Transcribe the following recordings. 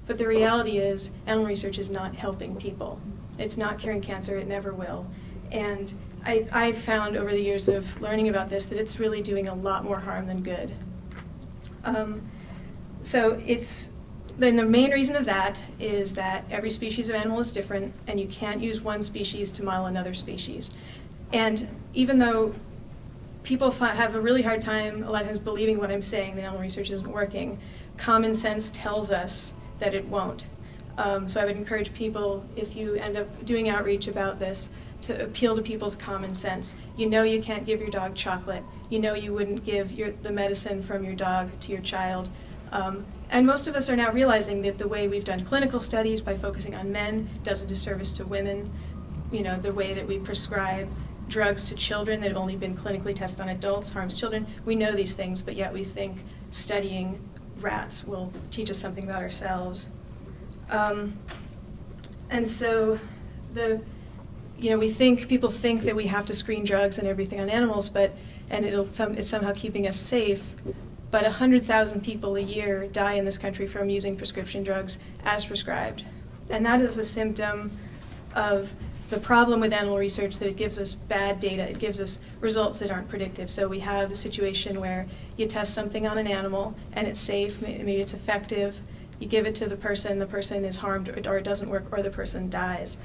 But the reality is, animal research is not helping people. It's not curing cancer, it never will. And I've found over the years of learning about this that it's really doing a lot more harm than good. Then the main reason of that is that every species of animal is different, and you can't use one species to model another species. And even though people have a really hard time a lot of times believing what I'm saying, that animal research isn't working, common sense tells us that it won't. So I would encourage people, if you end up doing outreach about this, to appeal to people's common sense. You know you can't give your dog chocolate. You know you wouldn't give the medicine from your dog to your child. And most of us are now realizing that the way we've done clinical studies by focusing on men does a disservice to women. You know, the way that we prescribe drugs to children that have only been clinically tested on adults harms children. We know these things, but yet we think studying rats will teach us something about ourselves. And so people think that we have to screen drugs and everything on animals, and it's somehow keeping us safe. But 100,000 people a year die in this country from using prescription drugs as prescribed. And that is a symptom of the problem with animal research, that it gives us bad data. It gives us results that aren't predictive. So we have the situation where you test something on an animal and it's safe, maybe it's effective. You give it to the person is harmed, or it doesn't work, or the person dies.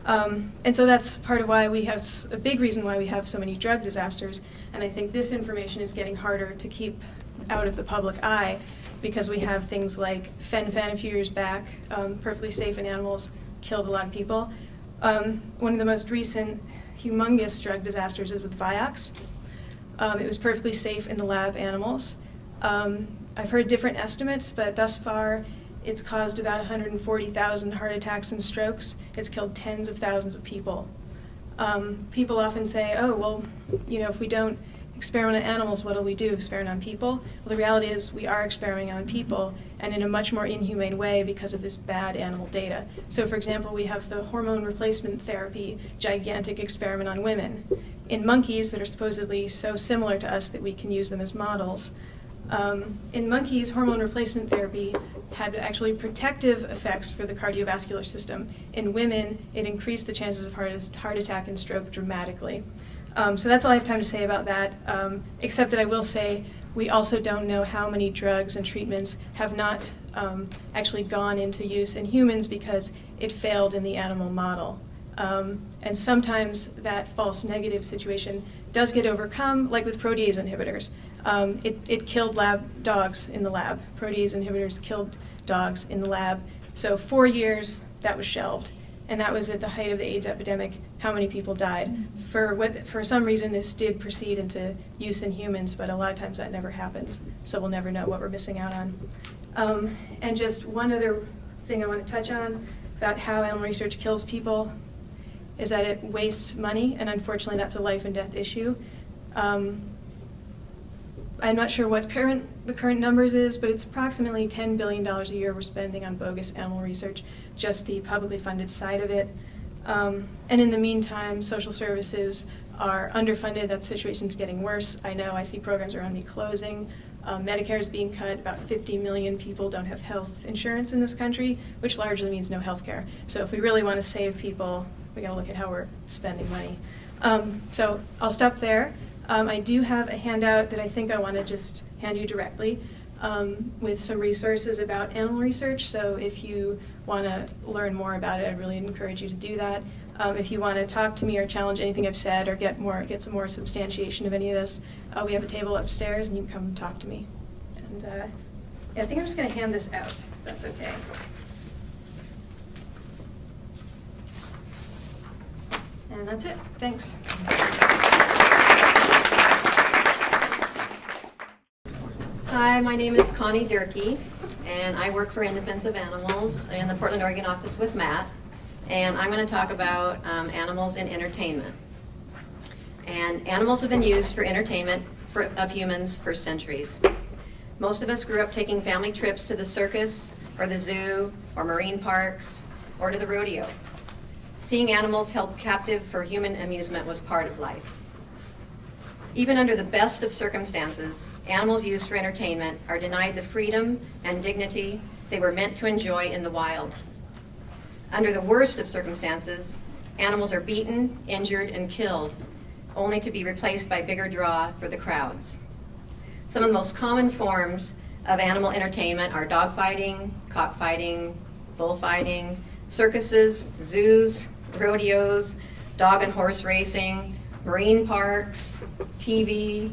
And so that's part of why a big reason why we have so many drug disasters. And I think this information is getting harder to keep out of the public eye, because we have things like fen-phen a few years back, perfectly safe in animals, killed a lot of people. One of the most recent humongous drug disasters is with Vioxx. It was perfectly safe in the lab animals. I've heard different estimates, but thus far it's caused about 140,000 heart attacks and strokes. It's killed tens of thousands of people. People often say, oh, well, if we don't experiment on animals, what do we do? Experiment on people? Well, the reality is we are experimenting on people, and in a much more inhumane way because of this bad animal data. So, for example, we have the hormone replacement therapy gigantic experiment on women. In monkeys that are supposedly so similar to us that we can use them as models, in monkeys, hormone replacement therapy had actually protective effects for the cardiovascular system. In women, it increased the chances of heart attack and stroke dramatically. So that's all I have time to say about that, except that I will say we also don't know how many drugs and treatments have not actually gone into use in humans because it failed in the animal model. And sometimes that false negative situation does get overcome, like with protease inhibitors. It killed lab dogs in the lab. Protease inhibitors killed dogs in the lab. So 4 years, that was shelved. And that was at the height of the AIDS epidemic, how many people died. For some reason, this did proceed into use in humans, but a lot of times that never happens. So we'll never know what we're missing out on. And just one other thing I want to touch on about how animal research kills people is that it wastes money, and unfortunately that's a life and death issue. I'm not sure what the current numbers is, but it's approximately $10 billion a year we're spending on bogus animal research, just the publicly funded side of it. And in the meantime, social services are underfunded. That situation's getting worse. I know I see programs around me closing. Medicare is being cut. About 50 million people don't have health insurance in this country, which largely means no health care. So if we really want to save people, we gotta look at how we're spending money. So I'll stop there. I do have a handout that I think I want to just hand you directly with some resources about animal research. So if you want to learn more about it, I'd really encourage you to do that. If you want to talk to me or challenge anything I've said or get some more substantiation of any of this, we have a table upstairs and you can come talk to me. And I think I'm just going to hand this out, if that's okay. And that's it. Thanks. Hi, my name is Connie Durkee, and I work for In Defense of Animals in the Portland, Oregon office with Matt. And I'm going to talk about animals in entertainment. And animals have been used for entertainment of humans for centuries. Most of us grew up taking family trips to the circus, or the zoo, or marine parks, or to the rodeo. Seeing animals held captive for human amusement was part of life. Even under the best of circumstances, animals used for entertainment are denied the freedom and dignity they were meant to enjoy in the wild. Under the worst of circumstances, animals are beaten, injured, and killed, only to be replaced by bigger draw for the crowds. Some of the most common forms of animal entertainment are dogfighting, cockfighting, bullfighting, circuses, zoos, rodeos, dog and horse racing, marine parks, TV.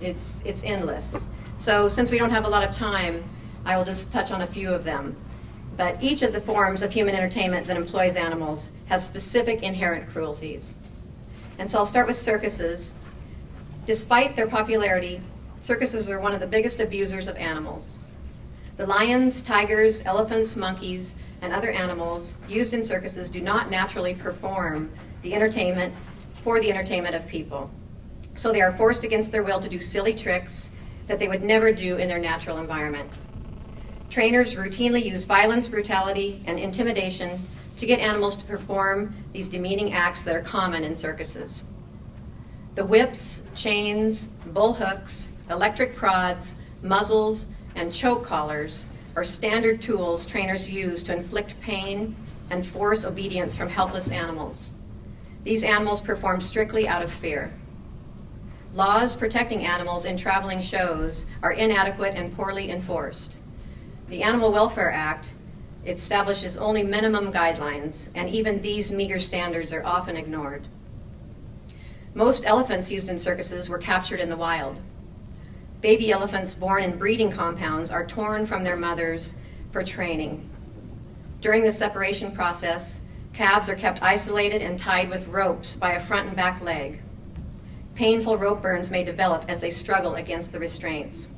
It's endless. So since we don't have a lot of time, I will just touch on a few of them. But each of the forms of human entertainment that employs animals has specific inherent cruelties. And so I'll start with circuses. Despite their popularity, circuses are one of the biggest abusers of animals. The lions, tigers, elephants, monkeys, and other animals used in circuses do not naturally perform the entertainment for the entertainment of people. So they are forced against their will to do silly tricks that they would never do in their natural environment. Trainers routinely use violence, brutality, and intimidation to get animals to perform these demeaning acts that are common in circuses. The whips, chains, bull hooks, electric prods, muzzles, and choke collars are standard tools trainers use to inflict pain and force obedience from helpless animals. These animals perform strictly out of fear. Laws protecting animals in traveling shows are inadequate and poorly enforced. The Animal Welfare Act establishes only minimum guidelines, and even these meager standards are often ignored. Most elephants used in circuses were captured in the wild. Baby elephants born in breeding compounds are torn from their mothers for training. During the separation process, calves are kept isolated and tied with ropes by a front and back leg. Painful rope burns may develop as they struggle against the restraints.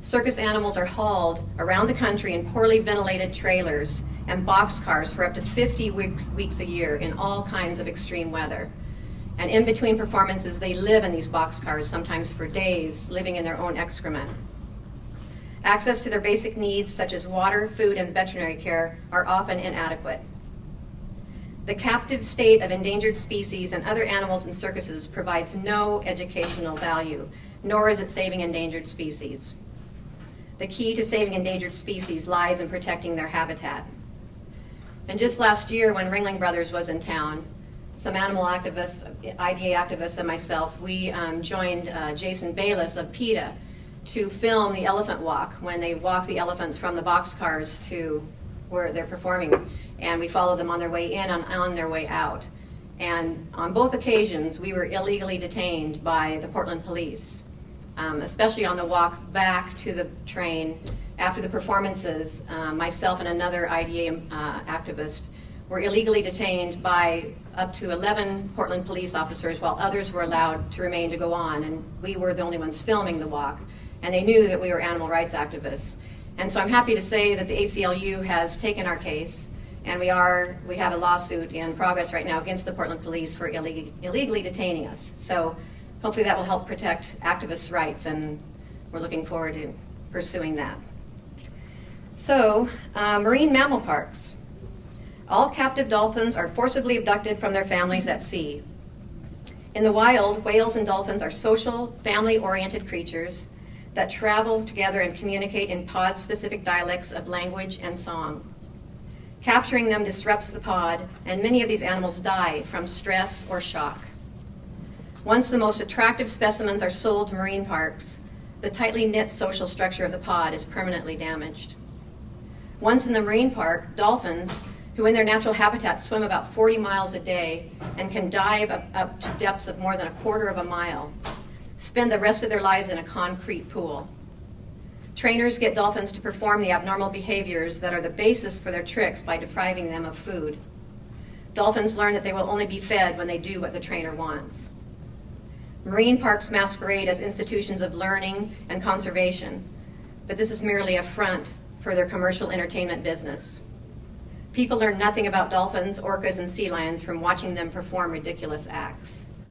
Circus animals are hauled around the country in poorly ventilated trailers and boxcars for up to 50 weeks a year in all kinds of extreme weather. And in between performances, they live in these boxcars, sometimes for days, living in their own excrement. Access to their basic needs, such as water, food, and veterinary care, are often inadequate. The captive state of endangered species and other animals in circuses provides no educational value, nor is it saving endangered species. The key to saving endangered species lies in protecting their habitat. And just last year, when Ringling Brothers was in town, some animal activists, IDA activists, and myself, we joined Jason Bayless of PETA to film the elephant walk when they walk the elephants from the boxcars to where they're performing. And we followed them on their way in and on their way out. And on both occasions, we were illegally detained by the Portland police, especially on the walk back to the train after the performances. Myself and another IDA activist were illegally detained by up to 11 Portland police officers, while others were allowed to remain to go on. And we were the only ones filming the walk. And they knew that we were animal rights activists. And so I'm happy to say that the ACLU has taken our case, and we have a lawsuit in progress right now against the Portland police for illegally detaining us. So hopefully that will help protect activists' rights, and we're looking forward to pursuing that. So, marine mammal parks. All captive dolphins are forcibly abducted from their families at sea. In the wild, whales and dolphins are social, family-oriented creatures that travel together and communicate in pod-specific dialects of language and song. Capturing them disrupts the pod, and many of these animals die from stress or shock. Once the most attractive specimens are sold to marine parks, the tightly knit social structure of the pod is permanently damaged. Once in the marine park, dolphins, who in their natural habitat swim about 40 miles a day and can dive up to depths of more than a quarter of a mile, spend the rest of their lives in a concrete pool. Trainers get dolphins to perform the abnormal behaviors that are the basis for their tricks by depriving them of food. Dolphins learn that they will only be fed when they do what the trainer wants. Marine parks masquerade as institutions of learning and conservation, but this is merely a front for their commercial entertainment business. People learn nothing about dolphins, orcas, and sea lions from watching them perform ridiculous acts.